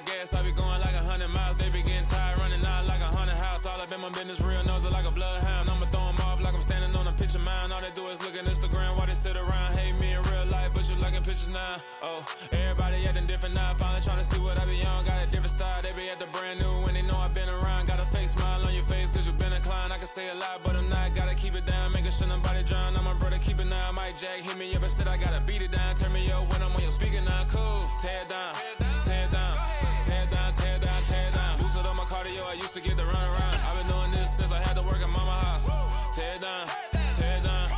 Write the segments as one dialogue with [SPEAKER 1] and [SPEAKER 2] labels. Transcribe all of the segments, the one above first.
[SPEAKER 1] gas, I be going like 100 miles. They be getting tired, running out like 100 house. All up in my business, real nose like a bloodhound. I'ma throw them off like I'm standing on a picture mound. All they do is look at Instagram while they sit around. Hate me in real life, but you liking pictures now. Oh, everybody acting different now. Finally trying to see what I be on. Got a different style, they be at the brand new when they know I've been around. Got a fake smile on your face cause you been inclined. I can say a lot, but I'm not. Gotta keep it down, making sure nobody drown. I'm my brother, keep it now. Mike Jack hit me up and said I gotta beat it down. Turn me up when I'm on your speaker now. Cool, tear it down, tear it down, tear it down, tear it down, tear it down. Boosted up my cardio, I used to get to run around. I've been doing this since I had to work at mama house. Tear it down, tear it down,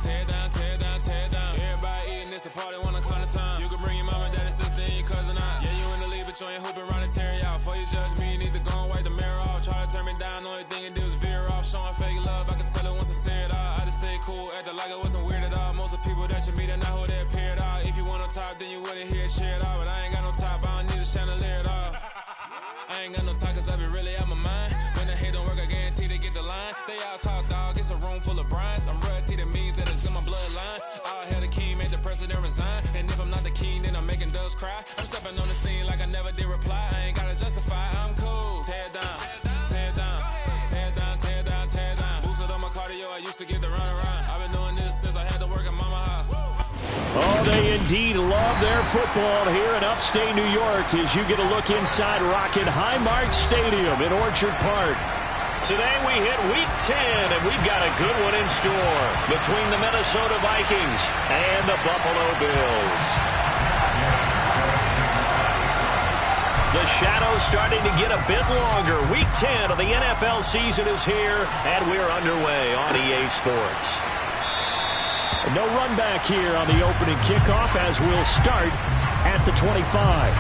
[SPEAKER 1] tear it down, tear it down, tear it down. Everybody eating this a party, one o'clock of time. You can bring your mama, daddy, sister, and your cousin out. Yeah, you in the league, but you ain't hooping around and tear it out. Before you judge me, you need to go and wipe the mirror off. Try to turn me down, the only thing you do is veer off. Showing fake love, I can tell it once I say it all. I just stay cool, acting like it wasn't weird at all. Most of the people that you meet are not who they appear at all. If you want on top, then you wouldn't hear it cheer at all. But I ain't got no top, I don't need a chandelier at all. I ain't got no talk cause I be really out my mind. When the hate don't work, I guarantee they get the line. They all talk dog, it's a room full of brinds. I'm royalty, that means that it's in my bloodline. All hell the king, made the president resign. And if I'm not the king, then I'm making doves cry. I'm stepping on the scene like I never did reply. I ain't gotta justify, I'm cool. Tear it down, tear it down, tear it down, tear it down, tear it down. Boosted up my cardio, I used to get to run around. I've been doing this since I had to work at mama house.
[SPEAKER 2] Oh, they indeed love their football here in upstate New York as you get a look inside Rocket Highmark Stadium in Orchard Park. Today we hit Week 10, and we've got a good one in store between the Minnesota Vikings and the Buffalo Bills. The shadow's starting to get a bit longer. Week 10 of the NFL season is here, and we're underway on EA Sports. No run back here on the opening kickoff as we'll start at the 25.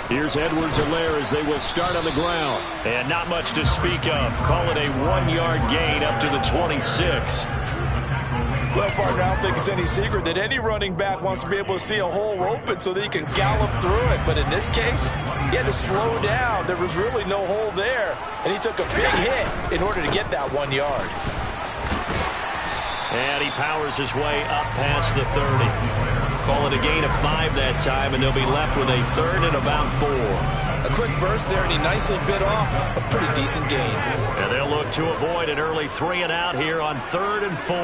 [SPEAKER 2] Here's Edwards-Helaire as they will start on the ground. And not much to speak of. Call it a 1-yard gain up to the 26.
[SPEAKER 3] Well, partner, I don't think it's any secret that any running back wants to be able to see a hole open so that he can gallop through it. But in this case, he had to slow down. There was really no hole there. And he took a big hit in order to get that 1 yard.
[SPEAKER 2] And he powers his way up past the 30. Call it a gain of 5 that time, and they'll be left with a 3rd and about 4.
[SPEAKER 4] A quick burst there, and he nicely bit off a pretty decent gain.
[SPEAKER 2] And they'll look to avoid an early 3 and out here on 3rd and 4.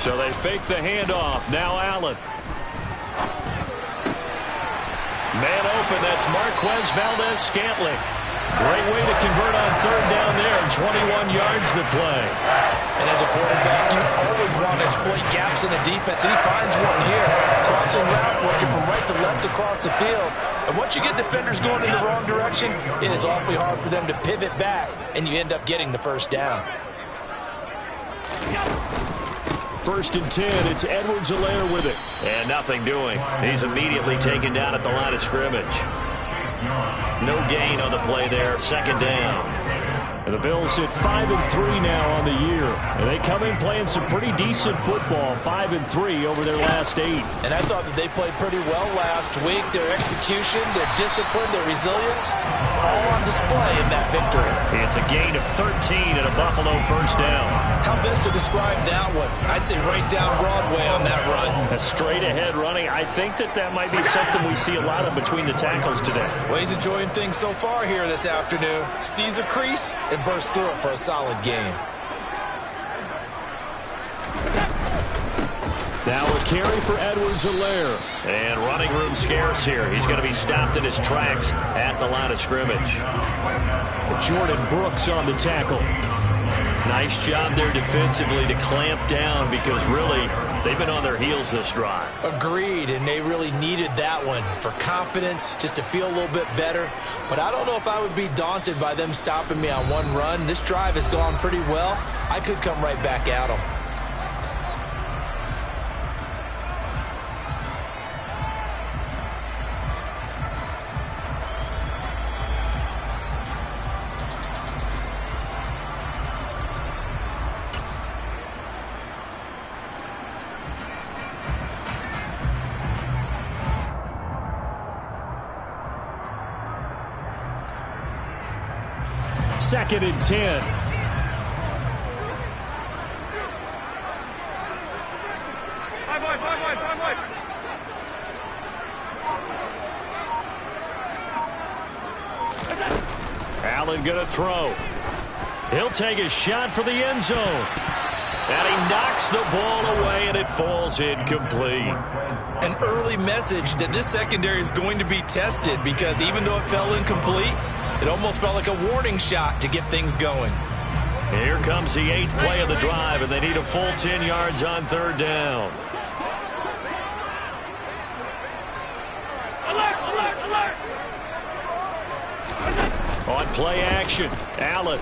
[SPEAKER 2] So they fake the handoff. Now Allen. Man open, that's Marquez Valdez-Scantling. Great way to convert on 3rd down there, and 21 yards to play.
[SPEAKER 4] And as a quarterback, you always want to exploit gaps in the defense, and he finds one here. Crossing route, working from right to left across the field. And once you get defenders going in the wrong direction, it is awfully hard for them to pivot back, and you end up getting the first down.
[SPEAKER 2] 1st and 10, it's Edwards-Helaire with it. And nothing doing. He's immediately taken down at the line of scrimmage. No gain on the play there, 2nd down. And the Bills hit 5-3 now on the year. And they come in playing some pretty decent football, 5-3 over their last 8.
[SPEAKER 4] And I thought that they played pretty well last week. Their execution, their discipline, their resilience, all on display in that victory.
[SPEAKER 2] It's a gain of 13 and a Buffalo 1st down.
[SPEAKER 4] How best to describe that one? I'd say right down Broadway on that run.
[SPEAKER 2] A straight ahead running. I think that might be something we see a lot of between the tackles today.
[SPEAKER 4] Well, he's enjoying things so far here this afternoon. Sees a crease and bursts through it for a solid game.
[SPEAKER 2] Now a carry for Edwards-Helaire. And running room scarce here. He's going to be stopped in his tracks at the line of scrimmage. Jordan Brooks on the tackle. Nice job there defensively to clamp down because really they've been on their heels this drive.
[SPEAKER 4] Agreed, and they really needed that one for confidence, just to feel a little bit better. But I don't know if I would be daunted by them stopping me on one run. This drive has gone pretty well. I could come right back at them.
[SPEAKER 2] 2nd and 10. Allen going to throw. He'll take a shot for the end zone. And he knocks the ball away, and it falls incomplete.
[SPEAKER 4] An early message that this secondary is going to be tested, because even though it fell incomplete, it almost felt like a warning shot to get things going.
[SPEAKER 2] Here comes the 8th play of the drive, and they need a full 10 yards on 3rd down. On play action, Allen.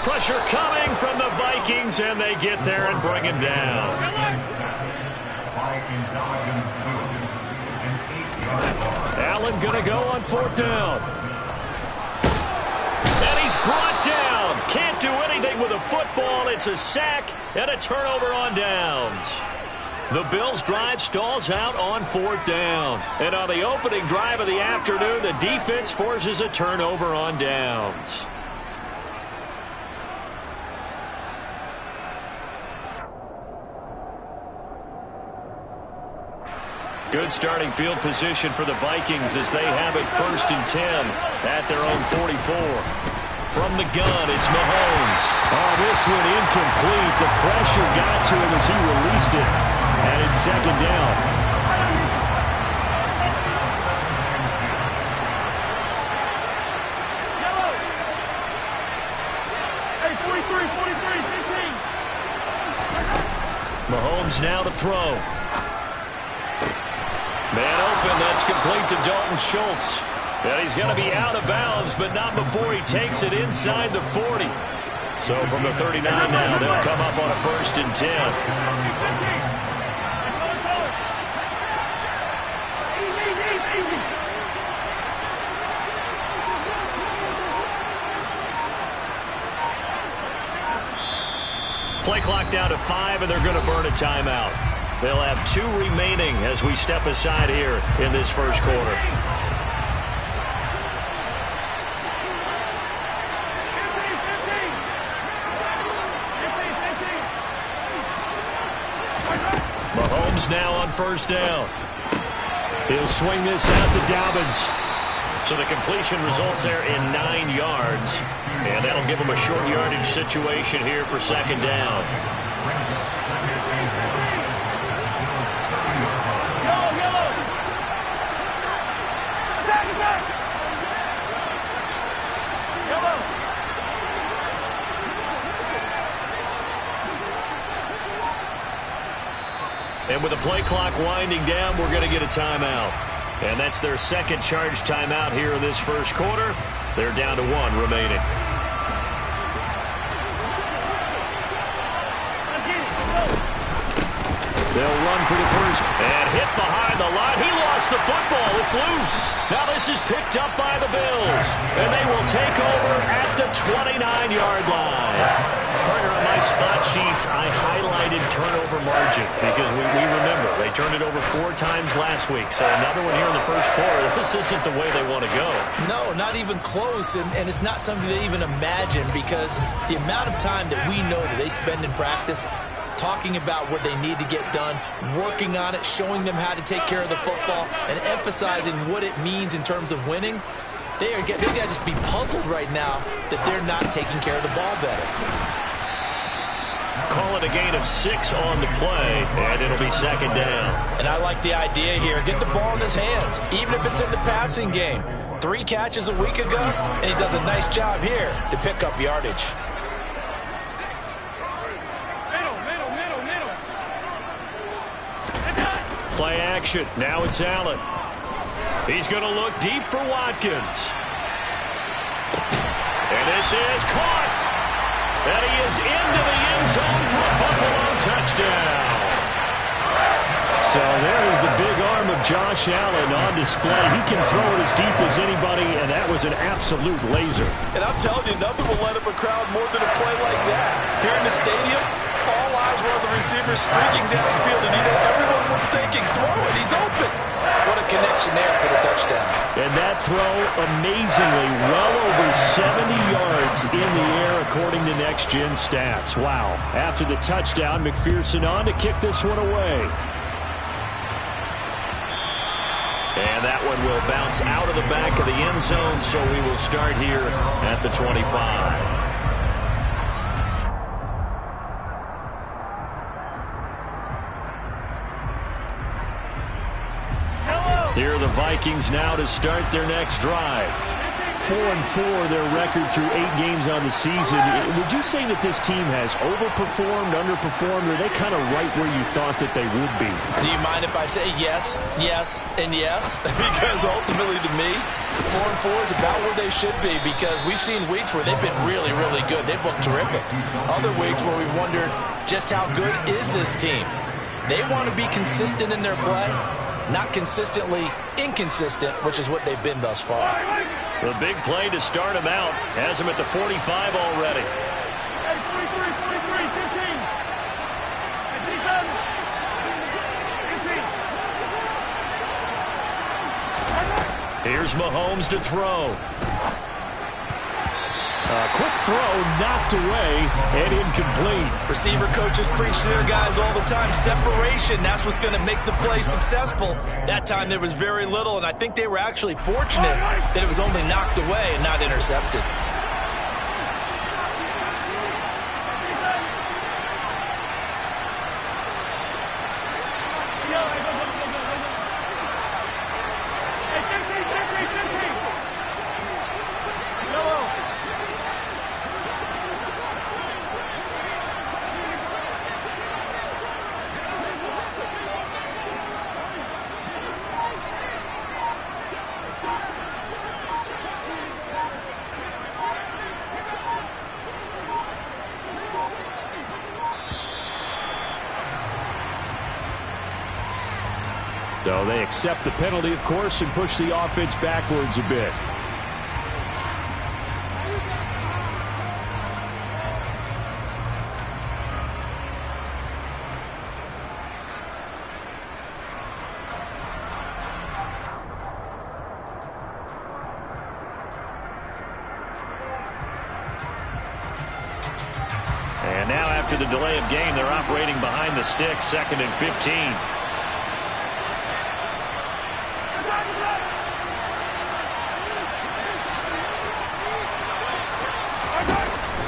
[SPEAKER 2] Pressure coming from the Vikings, and they get there and bring him down. Allen going to go on 4th down. And he's brought down. Can't do anything with a football. It's a sack and a turnover on downs. The Bills' drive stalls out on 4th down. And on the opening drive of the afternoon, the defense forces a turnover on downs. Good starting field position for the Vikings as they have it 1st and 10 at their own 44. From the gun, it's Mahomes. Oh, this one incomplete. The pressure got to him as he released it. And it's 2nd down.
[SPEAKER 5] Hey, 43, 15.
[SPEAKER 2] Mahomes now to throw. Man open, that's complete to Dalton Schultz. And he's going to be out of bounds, but not before he takes it inside the 40. So from the 39 now, they'll come up on a 1st and 10. Play clock down to 5, and they're going to burn a timeout. They'll have 2 remaining as we step aside here in this first quarter. Mahomes now on 1st down. He'll swing this out to Dobbins. So the completion results there in 9 yards. And that'll give him a short yardage situation here for 2nd down. And with the play clock winding down, we're going to get a timeout. And that's their 2nd charge timeout here in this first quarter. They're down to 1 remaining. They'll run for the first and hit behind the line. He lost the football. It's loose. Now this is picked up by the Bills. And they will take over at the 29-yard line. Partner, on my spot sheets, I highlighted turnover margin because we remember they turned it over 4 times last week. So another one here in the first quarter. This isn't the way they want to go.
[SPEAKER 4] No, not even close. And it's not something they even imagine, because the amount of time that we know that they spend in practice talking about what they need to get done, working on it, showing them how to take care of the football, and emphasizing what it means in terms of winning. They got to just be puzzled right now that they're not taking care of the ball better.
[SPEAKER 2] Call it a gain of 6 on the play, and it'll be 2nd down.
[SPEAKER 4] And I like the idea here. Get the ball in his hands, even if it's in the passing game. 3 catches a week ago, and he does a nice job here to pick up yardage.
[SPEAKER 2] Play action. Now it's Allen. He's going to look deep for Watkins. And this is caught. And he is into the end zone for a Buffalo touchdown. So there is the big arm of Josh Allen on display. He can throw it as deep as anybody, and that was an absolute laser.
[SPEAKER 3] And I'm telling you, nothing will let up a crowd more than a play like that. Here in the stadium, all eyes were on the receiver streaking downfield, and everyone was thinking, throw it, he's open. What a connection there for the touchdown.
[SPEAKER 2] And that throw, amazingly, well over 70 yards in the air, according to Next Gen Stats. Wow. After the touchdown, McPherson on to kick this one away. And that one will bounce out of the back of the end zone, so we will start here at the 25. Here are the Vikings now to start their next drive. 4-4 their record through 8 games on the season. Would you say that this team has overperformed, underperformed, or are they kind of right where you thought that they would be?
[SPEAKER 4] Do you mind if I say yes, yes, and yes? Because ultimately to me, 4-4 is about where they should be, because we've seen weeks where they've been really, really good. They've looked terrific. Other weeks where we've wondered just how good is this team. They want to be consistent in their play. Not consistently inconsistent, which is what they've been thus far.
[SPEAKER 2] The big play to start him out has him at the 45 already.
[SPEAKER 5] Hey, 43, 15. Hey, 15.
[SPEAKER 2] Here's Mahomes to throw. Quick throw, knocked away, and incomplete.
[SPEAKER 4] Receiver coaches preach to their guys all the time. Separation, that's what's going to make the play successful. That time there was very little, and I think they were actually fortunate that it was only knocked away and not intercepted.
[SPEAKER 2] So they accept the penalty, of course, and push the offense backwards a bit. And now after the delay of game, they're operating behind the sticks, 2nd and 15.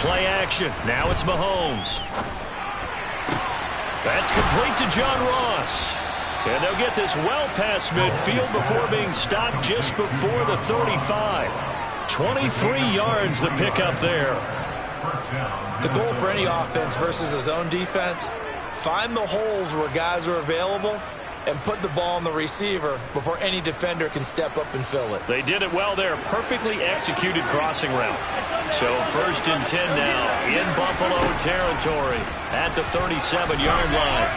[SPEAKER 2] Play action. Now it's Mahomes. That's complete to John Ross. And they'll get this well past midfield before being stopped just before the 35. 23 yards the pickup there.
[SPEAKER 4] The goal for any offense versus a zone defense, find the holes where guys are available and put the ball on the receiver before any defender can step up and fill it.
[SPEAKER 2] They did it well there. Perfectly executed crossing route. So 1st and 10 now in Buffalo territory at the 37-yard line.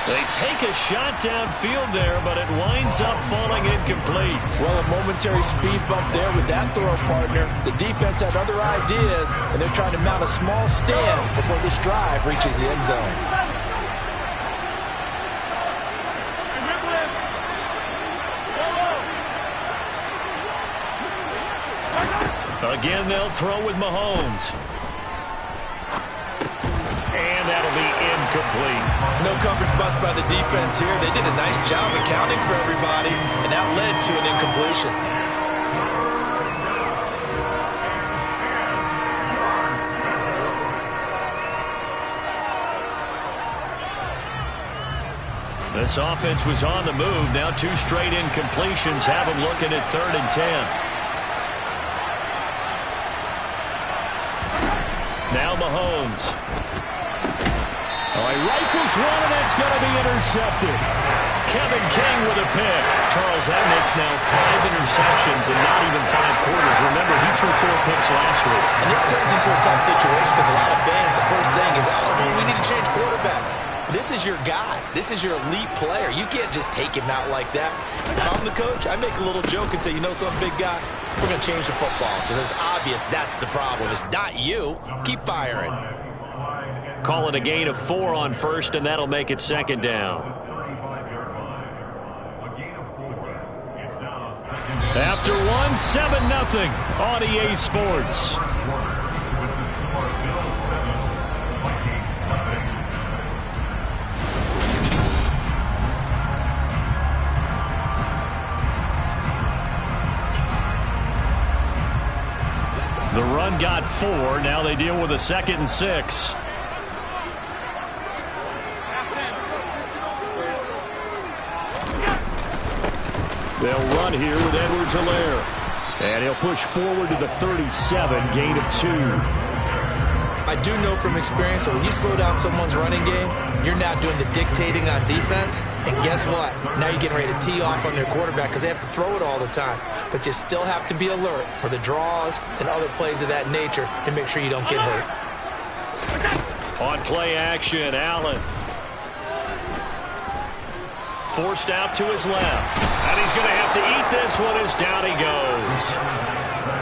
[SPEAKER 2] They take a shot downfield there, but it winds up falling incomplete.
[SPEAKER 4] Well, a momentary speed bump there with that throw partner. The defense had other ideas, and they're trying to mount a small stand before this drive reaches the end zone.
[SPEAKER 2] Again, they'll throw with Mahomes. And that'll be incomplete.
[SPEAKER 4] No coverage bust by the defense here. They did a nice job accounting for everybody, and that led to an incompletion.
[SPEAKER 2] This offense was on the move. Now 2 straight incompletions have them looking at 3rd and 10. Now Mahomes. Oh, he rifles one, and that's going to be intercepted. Kevin King with a pick. Charles, that makes now 5 interceptions in not even 5 quarters. Remember, he threw 4 picks last week.
[SPEAKER 4] And this turns into a tough situation because a lot of fans, the first thing is, oh, well, we need to change quarterbacks. This is your guy. This is your elite player. You can't just take him out like that. If I'm the coach, I make a little joke and say, you know something, big guy? We're going to change the football. So it's obvious that's the problem. It's not you. Keep firing.
[SPEAKER 2] Call it a gain of 4 on 1st, and that'll make it 2nd down. After one, 7-0 on EA Sports. The run got 4. Now they deal with a 2nd and 6. They'll run here with Edwards-Helaire. And he'll push forward to the 37, gain of 2.
[SPEAKER 4] I do know from experience that when you slow down someone's running game, you're not doing the dictating on defense. And guess what? Now you're getting ready to tee off on their quarterback because they have to throw it all the time. But you still have to be alert for the draws and other plays of that nature and make sure you don't get hurt.
[SPEAKER 2] On play action, Allen. Forced out to his left. And he's going to have to eat this one as down he goes.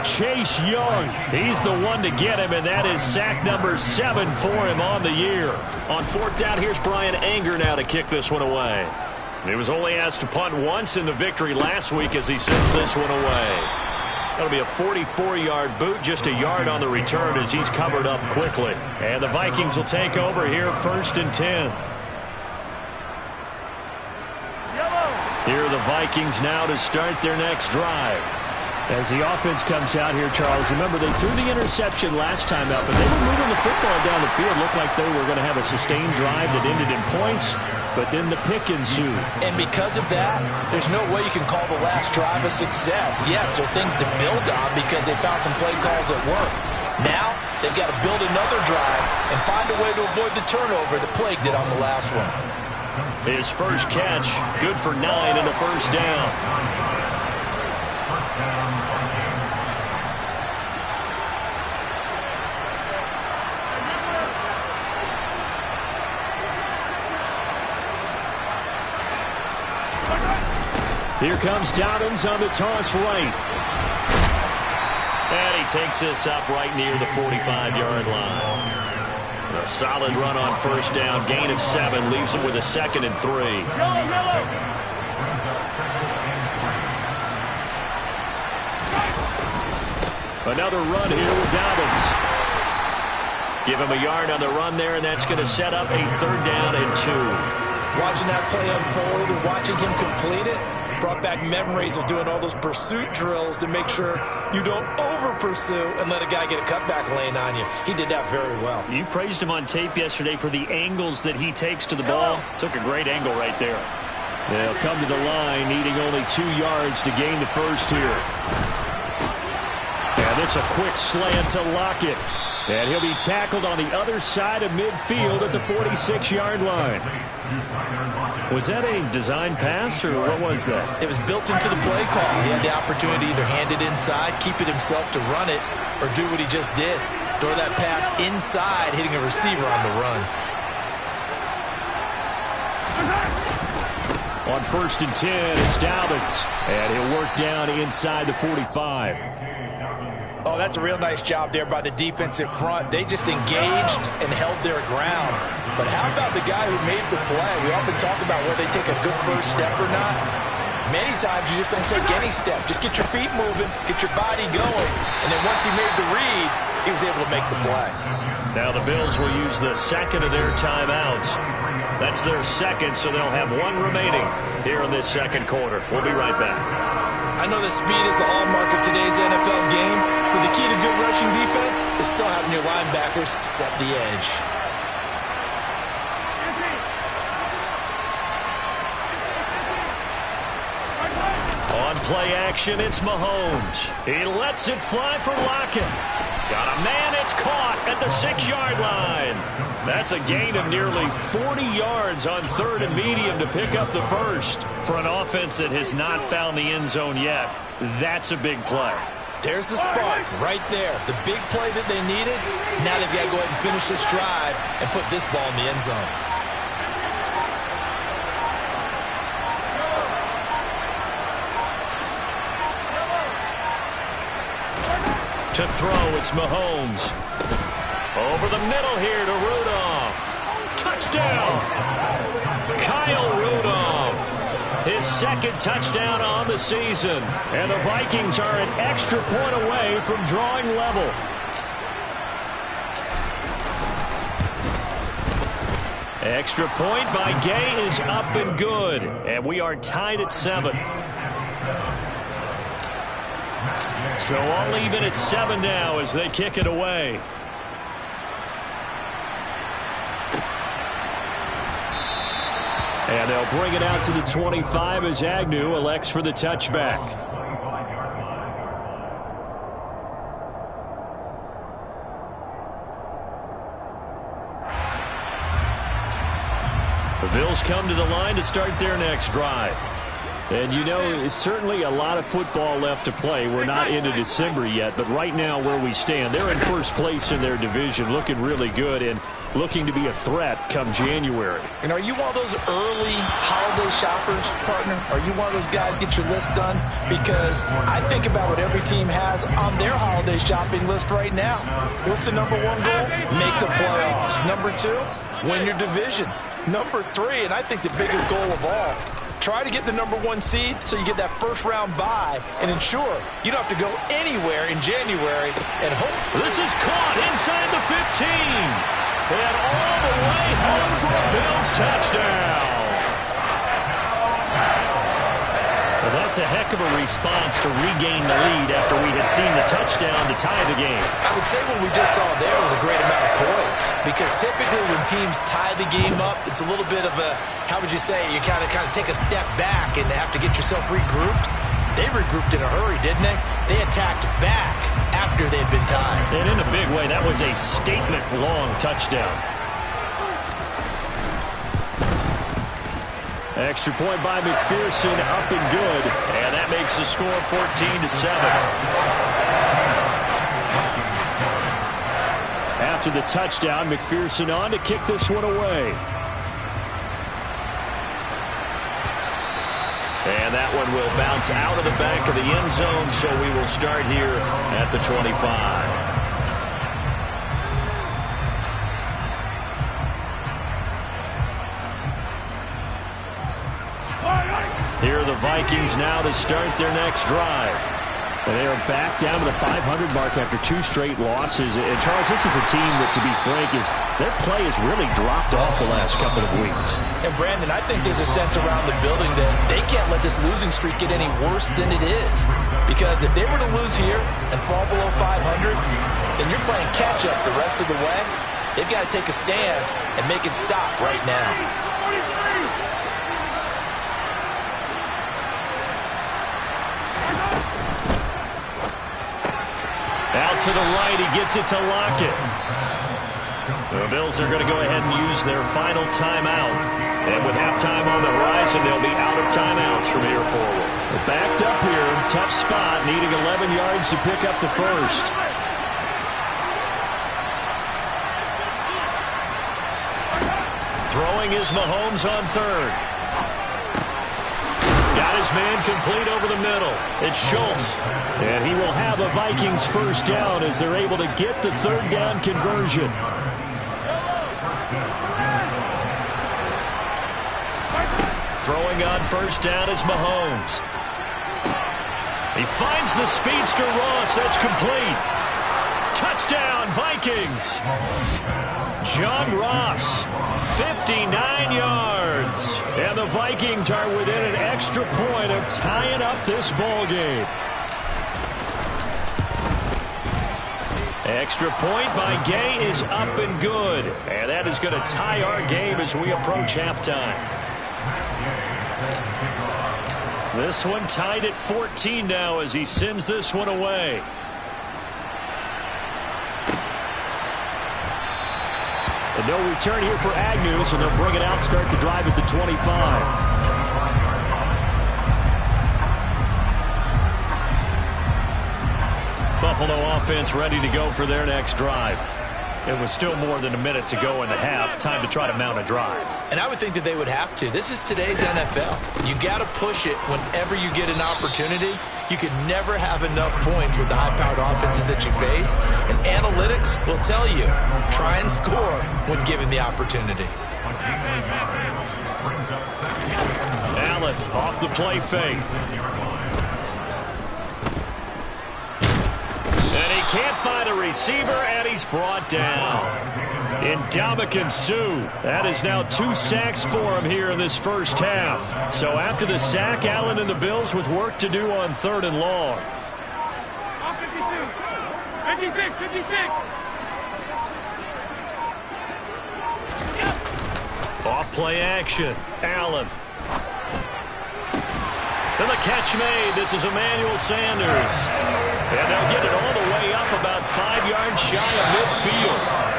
[SPEAKER 2] Chase Young, he's the one to get him, and that is sack number 7 for him on the year. On 4th down, here's Brian Anger now to kick this one away. He was only asked to punt once in the victory last week as he sends this one away. That'll be a 44-yard boot, just a yard on the return as he's covered up quickly. And the Vikings will take over here, 1st and 10. Here are the Vikings now to start their next drive. As the offense comes out here, Charles, remember they threw the interception last time out, but they were moving the football down the field. Looked like they were going to have a sustained drive that ended in points, but then the pick ensued.
[SPEAKER 4] And because of that, there's no way you can call the last drive a success. Yes, there are things to build on because they found some play calls that work. Now, they've got to build another drive and find a way to avoid the turnover that plagued it on the last one.
[SPEAKER 2] His first catch, good for 9 and a first down. Here comes Dobbins on the toss right. And he takes this up right near the 45-yard line. A solid run on first down. Gain of 7. Leaves him with a 2nd and 3. Another run here with Dobbins. Give him a yard on the run there, and that's going to set up a 3rd down and 2.
[SPEAKER 4] Watching that play unfold and watching him complete it brought back memories of doing all those pursuit drills to make sure you don't over-pursue and let a guy get a cutback lane on you. He did that very well.
[SPEAKER 2] You praised him on tape yesterday for the angles that he takes to the ball. Took a great angle right there. They'll come to the line, needing only 2 yards to gain the first here. And this a quick slant to Lockett. And he'll be tackled on the other side of midfield at the 46-yard line. Was that a design pass, or what was that?
[SPEAKER 4] It was built into the play call. He had the opportunity to either hand it inside, keep it himself to run it, or do what he just did. Throw that pass inside, hitting a receiver on the run.
[SPEAKER 2] On 1st and 10, it's Dobbins. And he'll work down inside the 45.
[SPEAKER 4] Oh, that's a real nice job there by the defensive front. They just engaged and held their ground. But how about the guy who made the play? We often talk about whether they take a good first step or not. Many times you just don't take any step. Just get your feet moving, get your body going. And then once he made the read, he was able to make the play.
[SPEAKER 2] Now the Bills will use the 2nd of their timeouts. That's their 2nd, so they'll have 1 remaining here in this 2nd quarter. We'll be right back.
[SPEAKER 4] I know that speed is the hallmark of today's NFL game, but the key to good rushing defense is still having your linebackers set the edge.
[SPEAKER 2] On play action, it's Mahomes. He lets it fly for Lockett. Got a man, it's caught at the 6-yard line. That's a gain of nearly 40 yards on 3rd and medium to pick up the first. For an offense that has not found the end zone yet, that's a big play.
[SPEAKER 4] There's the spark right there. The big play that they needed. Now they've got to go ahead and finish this drive and put this ball in the end zone.
[SPEAKER 2] To throw, it's Mahomes. Over the middle here to Rudolph. Touchdown! Kyle Rudolph. His second touchdown on the season. And the Vikings are an extra point away from drawing level. Extra point by Gay is up and good. And we are tied at 7. So all even at 7 now as they kick it away. And they'll bring it out to the 25 as Agnew elects for the touchback. The Bills come to the line to start their next drive. And you know, it's certainly a lot of football left to play. We're not into December yet, but right now where we stand, they're in first place in their division, looking really good and looking to be a threat come January.
[SPEAKER 4] And are you one of those early holiday shoppers, partner? Are you one of those guys get your list done? Because I think about what every team has on their holiday shopping list right now. What's the number 1 goal? Make the playoffs. Number 2, win your division. Number 3, and I think the biggest goal of all, try to get the number 1 seed so you get that first round bye and ensure you don't have to go anywhere in January and hope.
[SPEAKER 2] This is caught inside the 15. And all the way home for a Bills touchdown. Well, that's a heck of a response to regain the lead after we had seen the touchdown to tie the game.
[SPEAKER 4] I would say what we just saw there was a great amount of poise, because typically when teams tie the game up, it's a little bit of a, how would you say, you kind of take a step back and have to get yourself regrouped. They regrouped in a hurry, didn't they? They attacked back after they'd been tied.
[SPEAKER 2] And in a big way, that was a statement-long touchdown. Extra point by McPherson, up and good. And that makes the score 14-7. After the touchdown, McPherson on to kick this one away. And that one will bounce out of the back of the end zone, so we will start here at the 25. Here are the Vikings now to start their next drive. And they are back down to the 500 mark after 2 straight losses. And, Charles, this is a team that, to be frank, their play has really dropped off the last couple of weeks.
[SPEAKER 4] And, Brandon, I think there's a sense around the building that they can't let this losing streak get any worse than it is. Because if they were to lose here and fall below 500, then you're playing catch-up the rest of the way. They've got to take a stand and make it stop right now.
[SPEAKER 2] Out to the right, he gets it to Lockett. The Bills are going to go ahead and use their final timeout. And with halftime on the horizon, they'll be out of timeouts from here forward. They're backed up here, tough spot, needing 11 yards to pick up the first. Throwing is Mahomes on third. Got his man complete over the middle. It's Schultz. And he will have a Vikings first down as they're able to get the third down conversion. Throwing on first down is Mahomes. He finds the speedster Ross. That's complete. Touchdown, Vikings. John Ross, 59 yards. And the Vikings are within an extra point of tying up this ball game. Extra point by Gay is up and good. And that is going to tie our game as we approach halftime. This one tied at 14 now as he sends this one away. And no return here for Agnew, so they'll bring it out, start the drive at the 25. Buffalo offense ready to go for their next drive. It was still more than a minute to go in the half. Time to try to mount a drive.
[SPEAKER 4] And I would think that they would have to. This is today's NFL. You got to push it whenever you get an opportunity. You can never have enough points with the high-powered offenses that you face. And analytics will tell you, try and score when given the opportunity.
[SPEAKER 2] Allen Allen off the play fake. And he can't find a receiver, and he's brought down. Ndamukong Suh. That is now 2 sacks for him here in this first half. So after the sack, Allen and the Bills with work to do on 3rd and long.
[SPEAKER 5] 56, 56.
[SPEAKER 2] Off play action. Allen. And the catch made. This is Emmanuel Sanders. And they'll get it all the way up about 5 yards shy of midfield.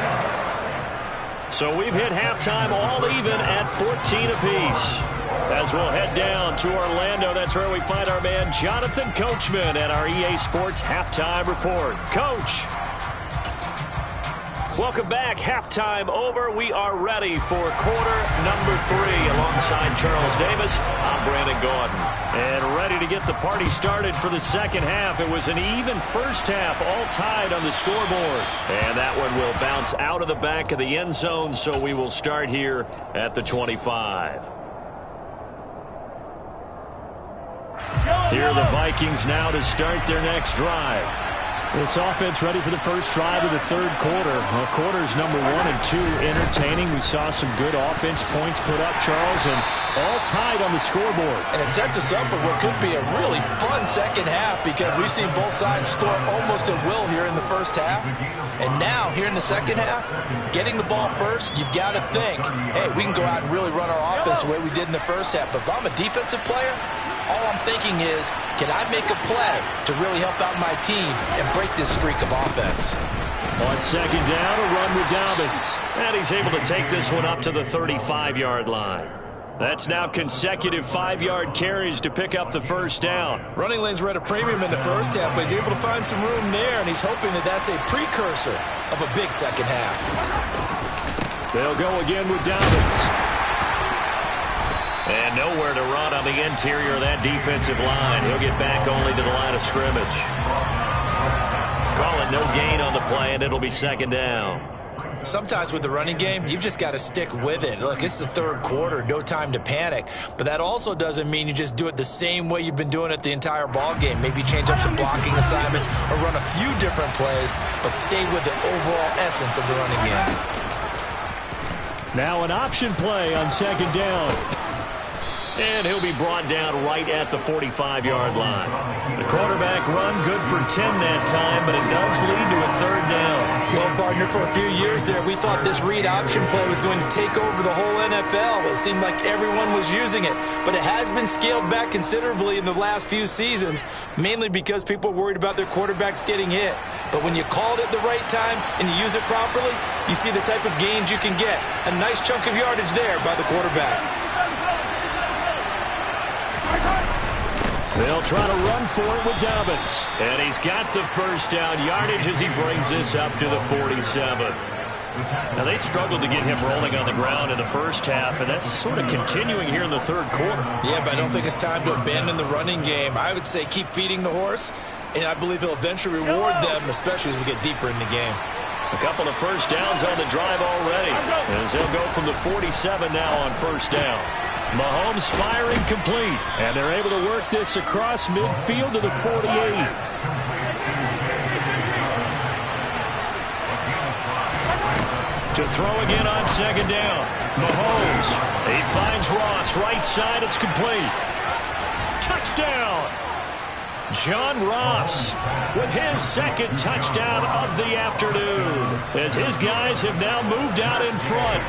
[SPEAKER 2] So we've hit halftime all even at 14 apiece. As we'll head down to Orlando, that's where we find our man Jonathan Coachman at our EA Sports Halftime Report. Coach. Welcome back. Halftime over. We are ready for quarter number 3. Alongside Charles Davis, I'm Brandon Gordon. And ready to get the party started for the second half. It was an even first half, all tied on the scoreboard. And that one will bounce out of the back of the end zone, so we will start here at the 25. Here are the Vikings now to start their next drive.
[SPEAKER 6] This offense ready for the first drive of the third quarter. Well, quarters number 1 and 2 entertaining. We saw some good offense points put up, Charles, and all tied on the scoreboard.
[SPEAKER 4] And it sets us up for what could be a really fun second half because we've seen both sides score almost at will here in the first half. And now, here in the second half, getting the ball first, you've got to think, hey, we can go out and really run our offense the way we did in the first half. But if I'm a defensive player, all I'm thinking is, can I make a play to really help out my team and break this streak of offense?
[SPEAKER 2] On second down, a run with Dobbins. And he's able to take this one up to the 35-yard line. That's now consecutive 5-yard carries to pick up the first down.
[SPEAKER 3] Running lanes were at a premium in the first half, but he's able to find some room there, and he's hoping that that's a precursor of a big second half.
[SPEAKER 2] They'll go again with Dobbins. And nowhere to run on the interior of that defensive line. He'll get back only to the line of scrimmage. Call it no gain on the play, and it'll be second down.
[SPEAKER 3] Sometimes with the running game, you've just got to stick with it. Look, it's the third quarter, no time to panic. But that also doesn't mean you just do it the same way you've been doing it the entire ball game. Maybe change up some blocking assignments or run a few different plays, but stay with the overall essence of the running game.
[SPEAKER 2] Now an option play on second down. And he'll be brought down right at the 45-yard line. The quarterback run good for 10 that time, but it does lead to a third down.
[SPEAKER 3] Well, partner, for a few years there, we thought this read option play was going to take over the whole NFL. It seemed like everyone was using it, but it has been scaled back considerably in the last few seasons, mainly because people are worried about their quarterbacks getting hit. But when you call it at the right time and you use it properly, you see the type of gains you can get. A nice chunk of yardage there by the quarterback.
[SPEAKER 2] They'll try to run for it with Dobbins. And he's got the first down yardage as he brings this up to the 47. Now, they struggled to get him rolling on the ground in the first half, and that's sort of continuing here in the third quarter.
[SPEAKER 3] Yeah, but I don't think it's time to abandon the running game. I would say keep feeding the horse, and I believe he'll eventually reward them, especially as we get deeper in the game.
[SPEAKER 2] A couple of first downs on the drive already, as they'll go from the 47 now on first down. Mahomes firing complete, and they're able to work this across midfield to the 48. To throw again on second down. Mahomes, he finds Ross, right side, it's complete. Touchdown! John Ross with his second touchdown of the afternoon, as his guys have now moved out in front.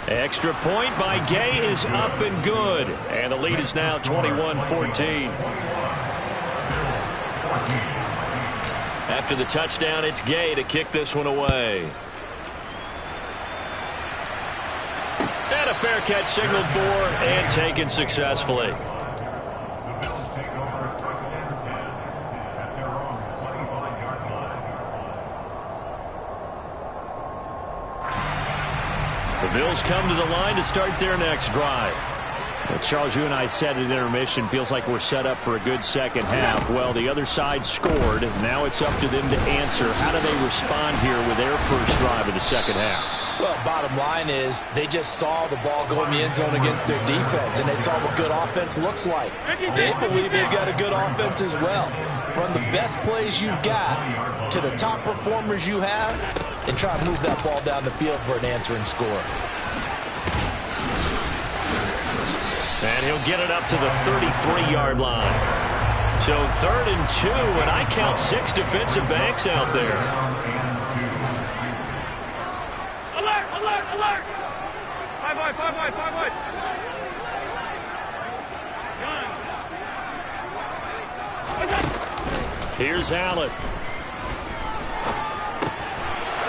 [SPEAKER 2] Extra point by Gay is up and good. And the lead is now 21-14. After the touchdown, it's Gay to kick this one away. And a fair catch signaled for and taken successfully. The Bills come to the line to start their next drive.
[SPEAKER 6] Well, Charles, you and I said at intermission, feels like we're set up for a good second half. Well, the other side scored. Now it's up to them to answer. How do they respond here with their first drive of the second half?
[SPEAKER 4] Well, bottom line is they just saw the ball go in the end zone against their defense, and they saw what good offense looks like. They believe they've got a good offense as well. Run the best plays you've got to the top performers you have, and try to move that ball down the field for an answering score.
[SPEAKER 2] And he'll get it up to the 33-yard line. So 3rd and 2, and I count 6 defensive backs out there.
[SPEAKER 5] Alert, alert, alert! 5 wide, 5 wide, 5 wide.
[SPEAKER 2] Here's Allen.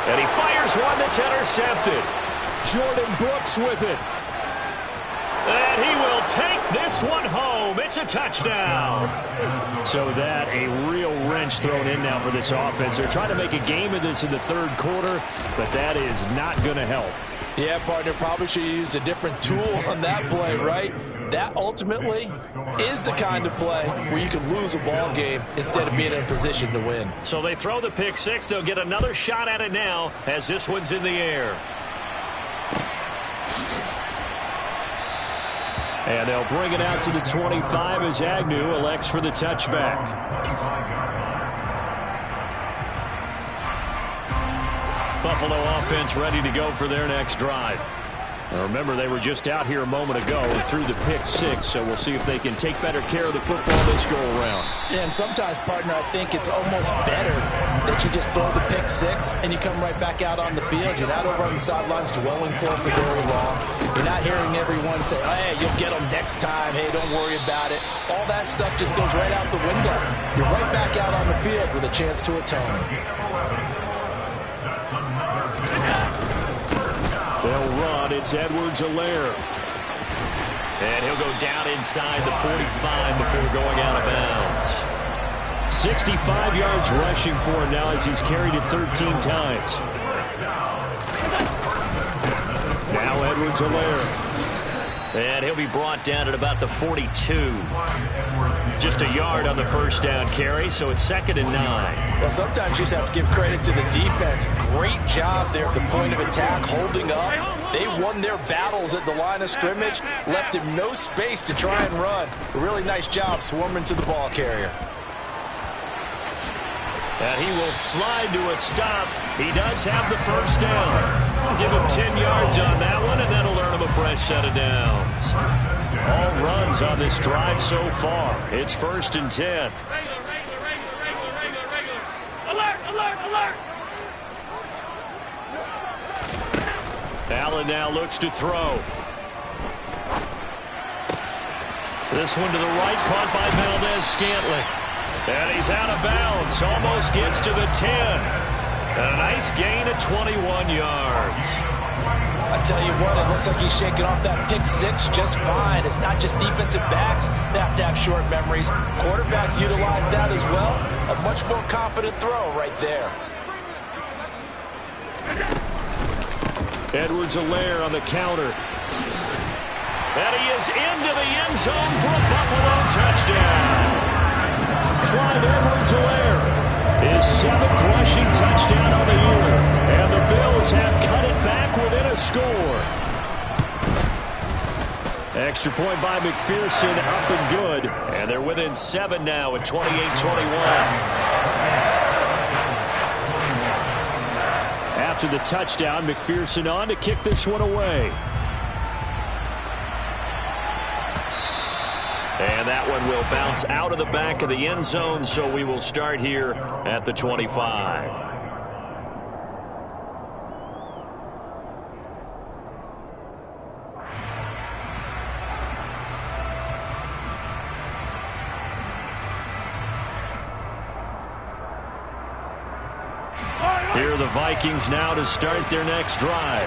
[SPEAKER 2] And he fires one that's intercepted.
[SPEAKER 6] Jordan Brooks with it.
[SPEAKER 2] And he will take this one home. It's a touchdown.
[SPEAKER 6] So that a real wrench thrown in now for this offense. They're trying to make a game of this in the 3rd quarter, but that is not going to help.
[SPEAKER 4] Yeah, partner, probably should have used a different tool on that play, right? That ultimately is the kind of play where you can lose a ball game instead of being in a position to win.
[SPEAKER 2] So they throw the pick 6. They'll get another shot at it now as this one's in the air.
[SPEAKER 6] And they'll bring it out to the 25 as Agnew elects for the touchback. Buffalo offense ready to go for their next drive. Now remember, they were just out here a moment ago and threw the pick 6, so we'll see if they can take better care of the football this go-around.
[SPEAKER 4] Yeah, and sometimes, partner, I think it's almost better that you just throw the pick 6 and you come right back out on the field. You're not over on the sidelines dwelling for it for very long. You're not hearing everyone say, hey, you'll get them next time. Hey, don't worry about it. All that stuff just goes right out the window. You're right back out on the field with a chance to atone.
[SPEAKER 6] They'll run. It's Edwards-Helaire.
[SPEAKER 2] And he'll go down inside the 45 before going out of bounds.
[SPEAKER 6] 65 yards rushing for him now as he's carried it 13 times. Now Edwards-Helaire.
[SPEAKER 2] And he'll be brought down at about the 42. Just a yard on the first down carry, so it's 2nd and 9.
[SPEAKER 4] Well, sometimes you just have to give credit to the defense. Great job there at the point of attack, holding up. They won their battles at the line of scrimmage, left him no space to try and run. A really nice job swarming to the ball carrier.
[SPEAKER 2] And he will slide to a stop. He does have the first down. Give him 10 yards on that one, and that'll earn him a fresh set of downs. All runs on this drive so far. It's 1st and 10.
[SPEAKER 5] Regular. Alert, alert, alert!
[SPEAKER 2] Allen now looks to throw. This one to the right, caught by Valdez-Scantling. And he's out of bounds, almost gets to the 10. And a nice gain of 21 yards.
[SPEAKER 4] I tell you what, it looks like he's shaking off that pick 6 just fine. It's not just defensive backs that have to have short memories. Quarterbacks utilize that as well. A much more confident throw right there.
[SPEAKER 6] Edwards-Helaire on the counter.
[SPEAKER 2] And he is into the end zone for a Buffalo touchdown.
[SPEAKER 6] Clyde Edwards-Helaire, his 7th rushing touchdown on the year. And the Bills have cut it back within a score. Extra point by McPherson, up and good.
[SPEAKER 2] And they're within 7 now at 28-21.
[SPEAKER 6] After the touchdown, McPherson on to kick this one away.
[SPEAKER 2] And that one will bounce out of the back of the end zone, so we will start here at the 25.
[SPEAKER 6] Here are the Vikings now to start their next drive.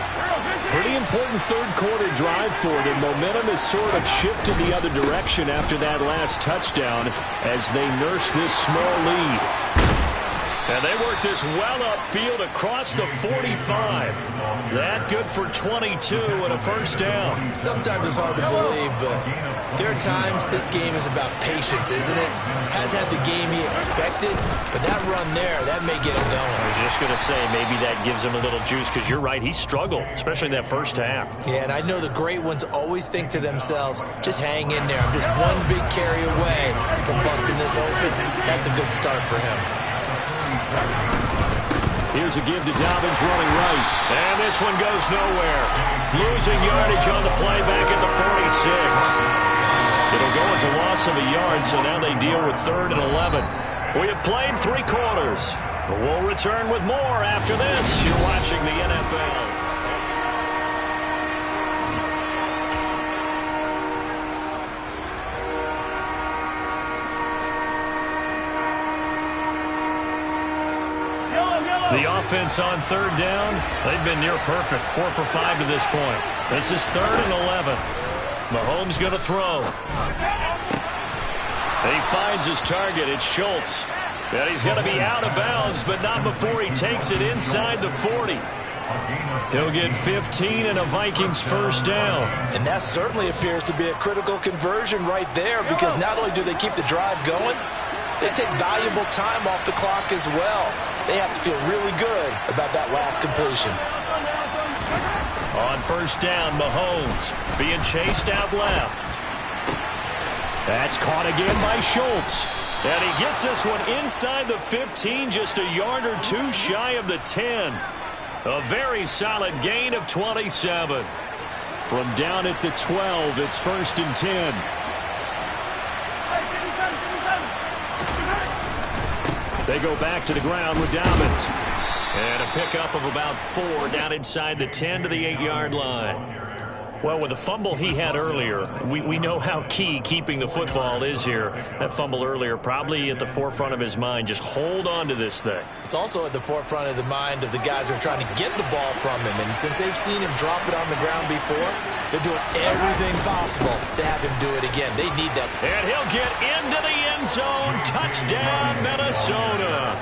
[SPEAKER 6] Pretty important 3rd quarter drive for them. Momentum has sort of shifted the other direction after that last touchdown as they nurse this small lead.
[SPEAKER 2] And they work this well upfield across the 45. That good for 22 and a first down.
[SPEAKER 4] Sometimes it's hard to believe, but there are times this game is about patience, isn't it? Has had the game he expected, but that run there, that may get him going.
[SPEAKER 2] I was just going to say, maybe that gives him a little juice, because you're right, he struggled, especially in that first half.
[SPEAKER 4] Yeah, and I know the great ones always think to themselves, just hang in there. I'm just one big carry away from busting this open. That's a good start for him.
[SPEAKER 2] Here's a give to Dobbins running right. And this one goes nowhere. Losing yardage on the play back at the 46. It'll go as a loss of a yard, so now they deal with 3rd and 11. We have played 3 quarters. We'll return with more after this. You're watching the NFL. The offense on 3rd down, they've been near perfect. 4 for 5 to this point. This is 3rd and 11. Mahomes going to throw. He finds his target. It's Schultz. And he's going to be out of bounds, but not before he takes it inside the 40. He'll get 15 and a Vikings first down.
[SPEAKER 4] And that certainly appears to be a critical conversion right there, because not only do they keep the drive going, they take valuable time off the clock as well. They have to feel really good about that last completion.
[SPEAKER 2] On first down, Mahomes being chased out left. That's caught again by Schultz. And he gets this one inside the 15, just a yard or 2 shy of the 10. A very solid gain of 27. From down at the 12, it's 1st and 10. They go back to the ground with Dobbins. And a pickup of about 4 down inside the 10 to the 8-yard line. Well, with the fumble he had earlier, we know how key keeping the football is here. That fumble earlier probably at the forefront of his mind. Just hold on to this thing.
[SPEAKER 4] It's also at the forefront of the mind of the guys who are trying to get the ball from him. And since they've seen him drop it on the ground before, they're doing everything possible to have him do it again. They need that.
[SPEAKER 2] And he'll get into the end zone. Touchdown, Minnesota.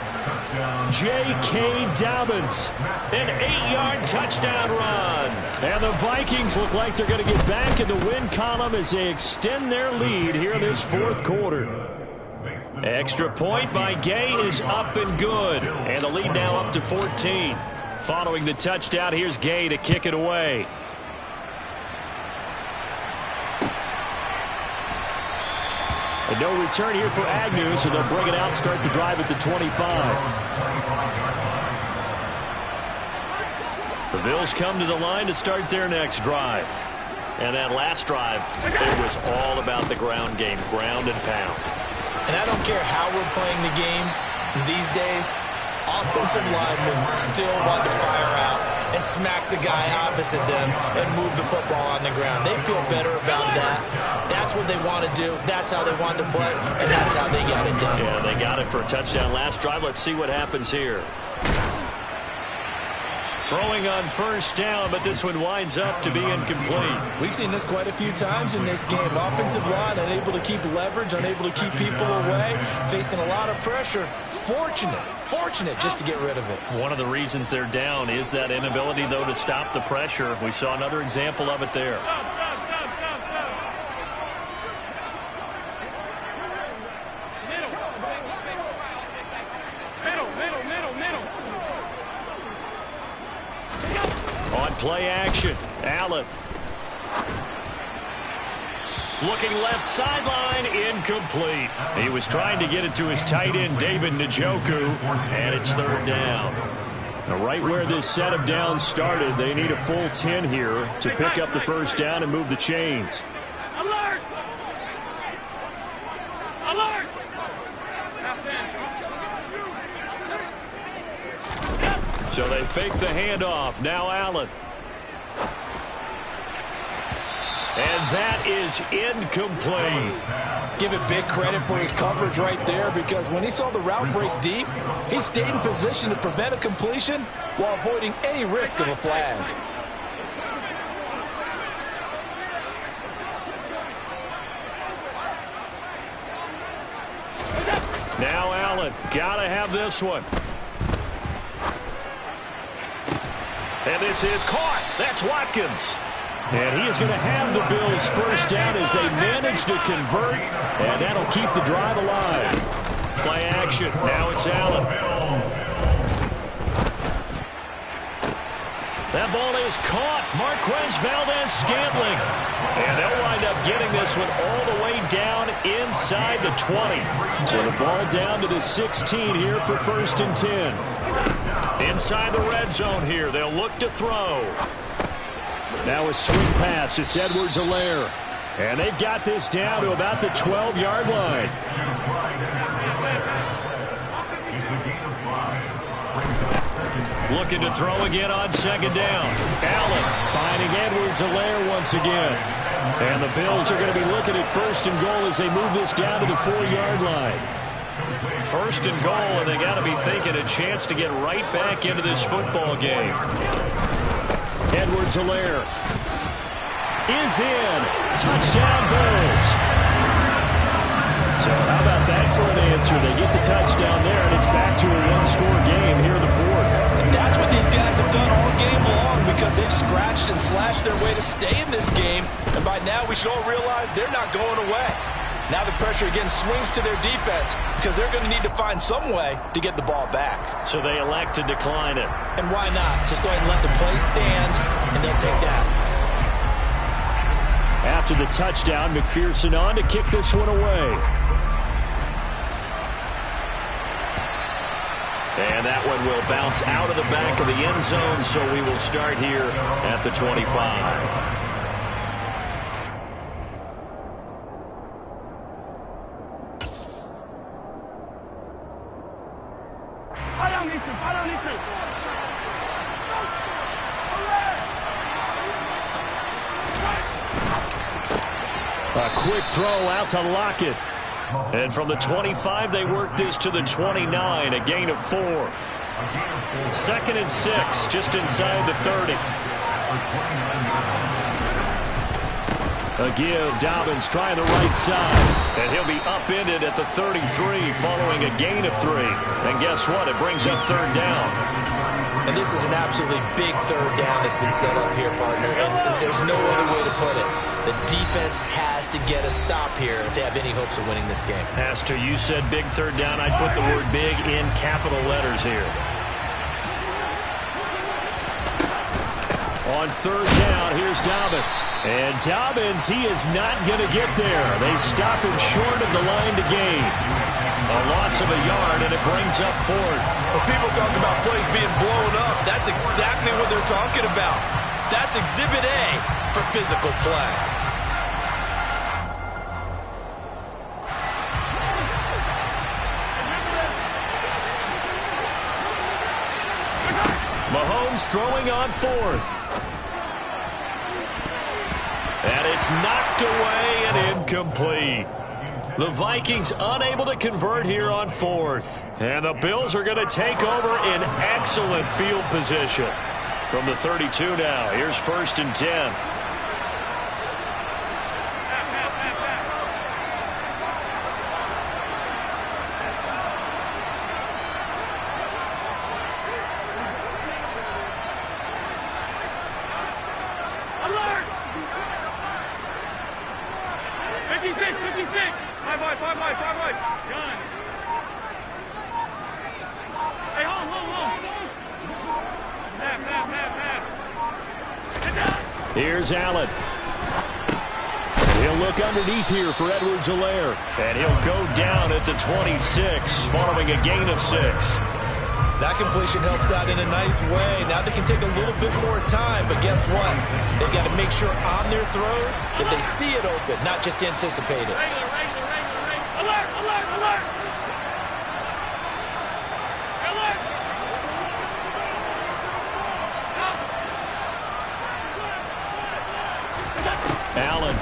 [SPEAKER 2] J.K. Dobbins. An 8-yard touchdown run. And the Vikings look like they're going to get back in the win column as they extend their lead here in this 4th quarter. Extra point by Gay is up and good. And the lead now up to 14. Following the touchdown, here's Gay to kick it away. And no return here for Agnew, so they'll bring it out, start the drive at the 25. The Bills come to the line to start their next drive. And that last drive, it was all about the ground game, ground and pound.
[SPEAKER 4] And I don't care how we're playing the game these days, offensive linemen still want to fire out and smack the guy opposite them and move the football on the ground. They feel better about that. That's what they want to do. That's how they want to play, and that's how they got it done.
[SPEAKER 2] Yeah, they got it for a touchdown last drive. Let's see what happens here. Throwing on first down, but this one winds up to be incomplete.
[SPEAKER 4] We've seen this quite a few times in this game. Offensive line unable to keep leverage, unable to keep people away, facing a lot of pressure. Fortunate just to get rid of it.
[SPEAKER 2] One of the reasons they're down is that inability, though, to stop the pressure. We saw another example of it there. Play action. Allen. Looking left sideline, incomplete. He was trying to get it to his tight end, David Njoku, and it's 3rd down. Now, right where this set of downs started, they need a full 10 here to pick up the first down and move the chains.
[SPEAKER 5] Alert! Alert!
[SPEAKER 2] So they fake the handoff. Now Allen. And that is incomplete.
[SPEAKER 4] Give it big credit for his coverage right there, because when he saw the route break deep, he stayed in position to prevent a completion while avoiding any risk of a flag.
[SPEAKER 2] Now Allen, gotta have this one. And this is caught. That's Watkins.
[SPEAKER 6] And he is going to have the Bills first down as they manage to convert, and that'll keep the drive alive.
[SPEAKER 2] Play action. Now it's Allen. That ball is caught. Marquez Valdez-Scantling. And they'll wind up getting this one all the way down inside the 20.
[SPEAKER 6] So the ball down to the 16 here for 1st and 10.
[SPEAKER 2] Inside the red zone here. They'll look to throw.
[SPEAKER 6] Now a swing pass. It's Edwards-Helaire. And they've got this down to about the 12-yard line.
[SPEAKER 2] Looking to throw again on 2nd down.
[SPEAKER 6] Allen finding Edwards-Helaire once again. And the Bills are going to be looking at 1st and goal as they move this down to the 4-yard line.
[SPEAKER 2] 1st and goal, and they got to be thinking a chance to get right back into this football game.
[SPEAKER 6] Edwards-Helaire is in. Touchdown, Bills. So how about that for an answer? They get the touchdown there, and it's back to a one-score game here in the 4th.
[SPEAKER 4] And that's what these guys have done all game long because they've scratched and slashed their way to stay in this game. And by now, we should all realize they're not going away. Now the pressure again swings to their defense because they're going to need to find some way to get the ball back.
[SPEAKER 2] So they elect to decline it.
[SPEAKER 7] And why not? Just go ahead and let the play stand, and they'll take that.
[SPEAKER 6] After the touchdown, McPherson on to kick this one away.
[SPEAKER 2] And that one will bounce out of the back of the end zone, so we will start here at the 25.
[SPEAKER 6] A quick throw out to Lockett.
[SPEAKER 2] And from the 25, they work this to the 29, a gain of 4. 2nd and 6, just inside the 30.
[SPEAKER 6] A give, Dobbins trying the right side.
[SPEAKER 2] And he'll be upended at the 33 following a gain of 3. And guess what? It brings up 3rd down.
[SPEAKER 7] And this is an absolutely big 3rd down that's been set up here, partner. And there's no other way to put it. The defense has to get a stop here if they have any hopes of winning this game.
[SPEAKER 2] Pastor, you said big 3rd down. I'd put the word big in capital letters here.
[SPEAKER 6] On 3rd down, here's Dobbins. And Dobbins, he is not going to get there. They stop him short of the line to gain.
[SPEAKER 2] A loss of a yard, and it brings up 4th.
[SPEAKER 4] When people talk about plays being blown up, that's exactly what they're talking about. That's Exhibit A for physical play.
[SPEAKER 2] Mahomes throwing on 4th. And it's knocked away and incomplete. The Vikings unable to convert here on 4th. And the Bills are going to take over in excellent field position. From the 32 now, here's 1st and 10.
[SPEAKER 5] Alert! 56, 56. 5 wide. Done. Hey, hold. Half. Get down.
[SPEAKER 6] Here's Allen. He'll look underneath here for Edwards-Helaire.
[SPEAKER 2] And he'll go down at the 26, following a gain of 6.
[SPEAKER 4] That completion helps out in a nice way. Now they can take a little bit more time, but guess what? They've got to make sure on their throws that they see it open, not just anticipate it.
[SPEAKER 5] Regular. Alert!
[SPEAKER 2] Allen.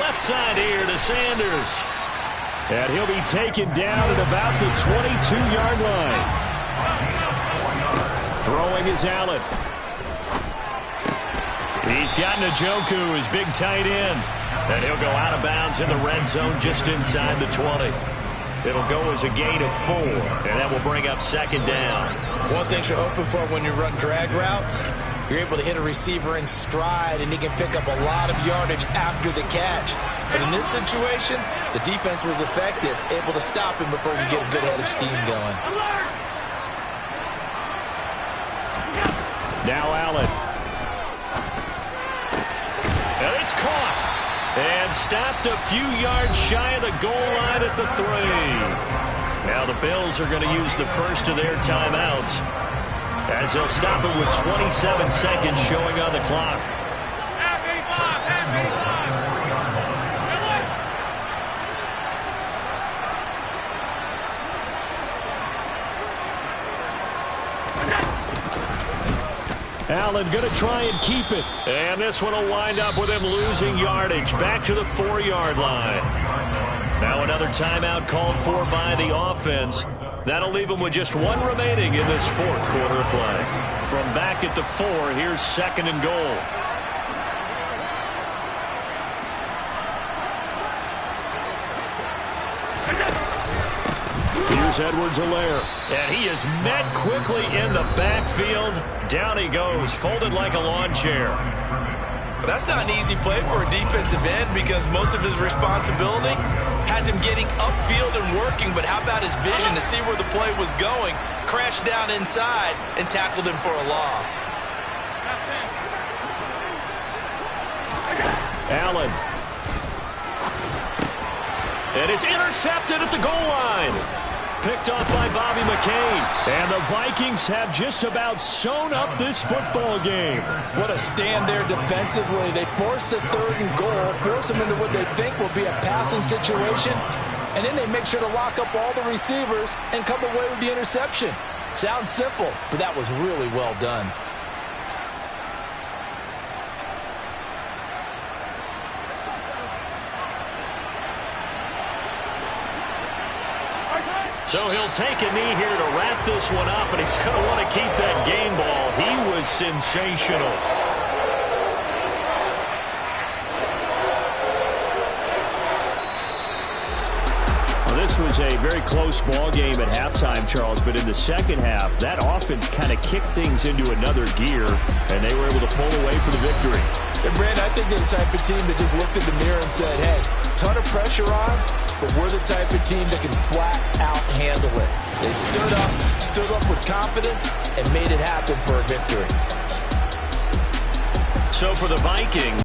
[SPEAKER 2] Left side here to Sanders.
[SPEAKER 6] And he'll be taken down at about the 22-yard line. Throwing is Allen.
[SPEAKER 2] He's got Njoku, his big tight end. And he'll go out of bounds in the red zone just inside the 20. It'll go as a gain of 4, and that will bring up second down.
[SPEAKER 7] One thing you're hoping for when you run drag routes, you're able to hit a receiver in stride, and he can pick up a lot of yardage after the catch. But in this situation, the defense was effective, able to stop him before he could get a good head of steam going.
[SPEAKER 6] Now Allen.
[SPEAKER 2] And it's caught. And stopped a few yards shy of the goal line at the 3. Now the Bills are going to use the first of their timeouts, as they'll stop it with 27 seconds showing on the clock.
[SPEAKER 6] Allen going to try and keep it.
[SPEAKER 2] And this one will wind up with him losing yardage back to the 4-yard line. Now another timeout called for by the offense. That'll leave him with just 1 remaining in this 4th quarter of play. From back at the 4, here's 2nd and goal.
[SPEAKER 6] Here's Edwards-Helaire.
[SPEAKER 2] And he is met quickly in the backfield. Down he goes, folded like a lawn chair.
[SPEAKER 7] That's not an easy play for a defensive end because most of his responsibility has him getting upfield and working, but how about his vision to see where the play was going, crashed down inside, and tackled him for a loss.
[SPEAKER 6] Allen.
[SPEAKER 2] And it's intercepted at the goal line.
[SPEAKER 6] Picked off by Bobby McCain. And the Vikings have just about sewn up this football game.
[SPEAKER 4] What a stand there defensively. They force the 3rd and goal, force them into what they think will be a passing situation, and then they make sure to lock up all the receivers and come away with the interception. Sounds simple, but that was really well done.
[SPEAKER 2] So he'll take a knee here to wrap this one up, and he's going to want to keep that game ball. He was sensational.
[SPEAKER 6] Well, this was a very close ball game at halftime, Charles, but in the second half, that offense kind of kicked things into another gear, and they were able to pull away for the victory.
[SPEAKER 4] And Brandon, I think they're the type of team that just looked in the mirror and said, hey, ton of pressure on, but we're the type of team that can flat out handle it. They stood up with confidence, and made it happen for a victory.
[SPEAKER 2] So for the Vikings,